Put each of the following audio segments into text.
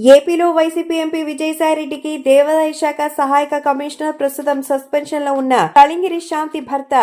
ఏపీలో YCP MP విజయసాయిరెడ్డికి దేవాదాయ శాఖ సహాయక కమిషనర్ ప్రస్తుతం సస్పెన్షన్ లో ఉన్న కళింగిరి శాంతి భర్త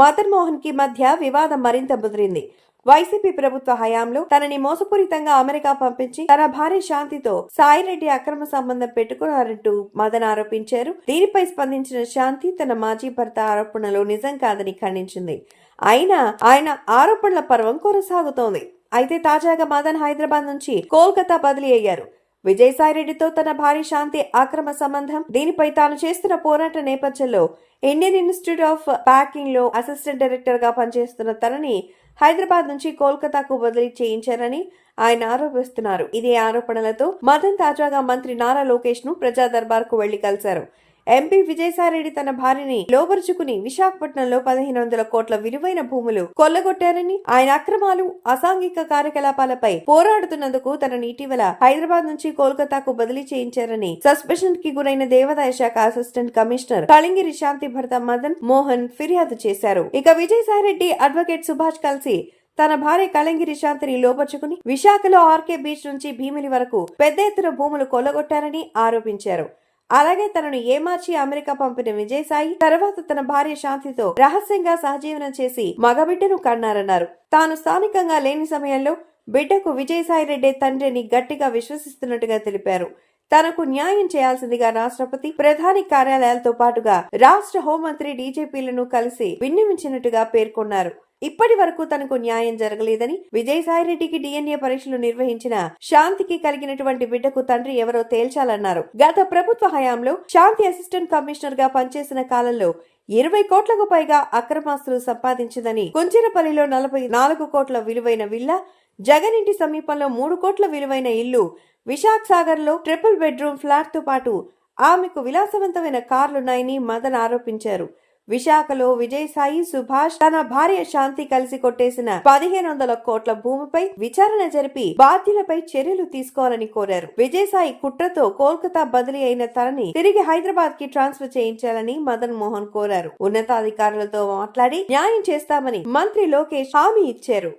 మదన్ మోహన్ కి మధ్య వివాదం మరింత ముదిరింది. వైసీపీ ప్రభుత్వ హయాంలో తనని మోసపూరితంగా అమెరికా పంపించి తన భార్య శాంతితో సాయిరెడ్డి అక్రమ సంబంధం పెట్టుకున్నారంటూ మదన్ ఆరోపించారు. దీనిపై స్పందించిన శాంతి తన మాజీ భర్త ఆరోపణలు నిజం కాదని ఖండించింది. అయినా ఆయన ఆరోపణల పర్వం కొనసాగుతోంది. అయితే తాజాగా మదన్ హైదరాబాద్ నుంచి కోల్కతా బదిలీ అయ్యారు. విజయసాయిరెడ్డితో తన భార్య శాంతి అక్రమ సంబంధం, దీనిపై తాను చేస్తున్న పోరాట నేపథ్యంలో ఇండియన్ ఇన్స్టిట్యూట్ ఆఫ్ ప్యాకింగ్ లో అసిస్టెంట్ డైరెక్టర్ గా పనిచేస్తున్న తనని హైదరాబాద్ నుంచి కోల్కతాకు బదిలీ చేయించారని ఆయన ఆరోపిస్తున్నారు. ఇదే ఆరోపణలతో మదన్ తాజాగా మంత్రి నారా లోకేష్ ను ప్రజా దర్బార్ కు వెళ్లి కలిశారు. ఎంపీ విజయసాయిరెడ్డి తన భార్యని లోబరుచుకుని విశాఖపట్నంలో 1500 కోట్ల విలువైన భూములు కొల్లగొట్టారని, ఆయన అక్రమాలు, అసాంఘిక కార్యకలాపాలపై పోరాడుతున్నందుకు తనని ఇటీవల హైదరాబాద్ నుంచి కోల్కతాకు బదిలీ చేయించారని సస్పెన్షన్ కి గురైన దేవాదాయ శాఖ అసిస్టెంట్ కమిషనర్ కళింగిరి శాంతి భర్త మదన్ మోహన్ ఫిర్యాదు చేశారు. ఇక విజయసాయిరెడ్డి అడ్వకేట్ సుభాష్ కలిసి తన భార్య కళింగిరి శాంతిని లోపరుచుకుని విశాఖలో ఆర్కే బీచ్ నుంచి భీమిలి వరకు పెద్ద ఎత్తున భూములు కొల్లగొట్టారని ఆరోపించారు. అలాగే తనను ఏమార్చి అమెరికా పంపిన విజయసాయి తర్వాత తన భార్య శాంతితో రహస్యంగా సహజీవనం చేసి మగబిడ్డను కన్నారన్నారు. తాను స్థానికంగా లేని సమయంలో బిడ్డకు విజయసాయిరెడ్డి తండ్రిని గట్టిగా విశ్వసిస్తున్నట్టుగా తెలిపారు. తనకు న్యాయం చేయాల్సిందిగా రాష్ట్రపతి, ప్రధాని కార్యాలయాలతో పాటుగా రాష్ట్ర హోంమంత్రి, డీజీపీలను కలిసి విన్నవించినట్టుగా పేర్కొన్నారు. ఇప్పటి వరకు తనకు న్యాయం జరగలేదని, విజయసాయిరెడ్డికి DNA పరీక్షలు నిర్వహించిన శాంతికి కలిగినటువంటి బిడ్డకు తండ్రి ఎవరో తేల్చాలన్నారు. గత ప్రభుత్వ హయాంలో శాంతి అసిస్టెంట్ కమిషనర్ గా పనిచేసిన కాలంలో 20 కోట్లకు పైగా అక్రమాస్తులు సంపాదించిందని, కుంచిరపల్లిలో 44 కోట్ల విలువైన విల్లా, జగన్ ఇంటి సమీపంలో 3 కోట్ల విలువైన ఇల్లు, విశాఖ సాగర్ లో ట్రిపుల్ బెడ్రూమ్ ఫ్లాట్ తో పాటు ఆమెకు విలాసవంతమైన కార్లున్నాయని మదన్ ఆరోపించారు. విశాఖలో విజయసాయి, సుభాష్ తన భార్య శాంతి కలిసి కొట్టేసిన 1500 కోట్ల భూమిపై విచారణ జరిపి బాధ్యులపై చర్యలు తీసుకోవాలని కోరారు. విజయసాయి కుట్రతో కోల్కతా బదిలీ అయిన తనని తిరిగి హైదరాబాద్ కి ట్రాన్స్ఫర్ చేయించాలని మదన్ మోహన్ కోరారు. ఉన్నతాధికారులతో మాట్లాడి న్యాయం చేస్తామని మంత్రి లోకేష్ హామీ ఇచ్చారు.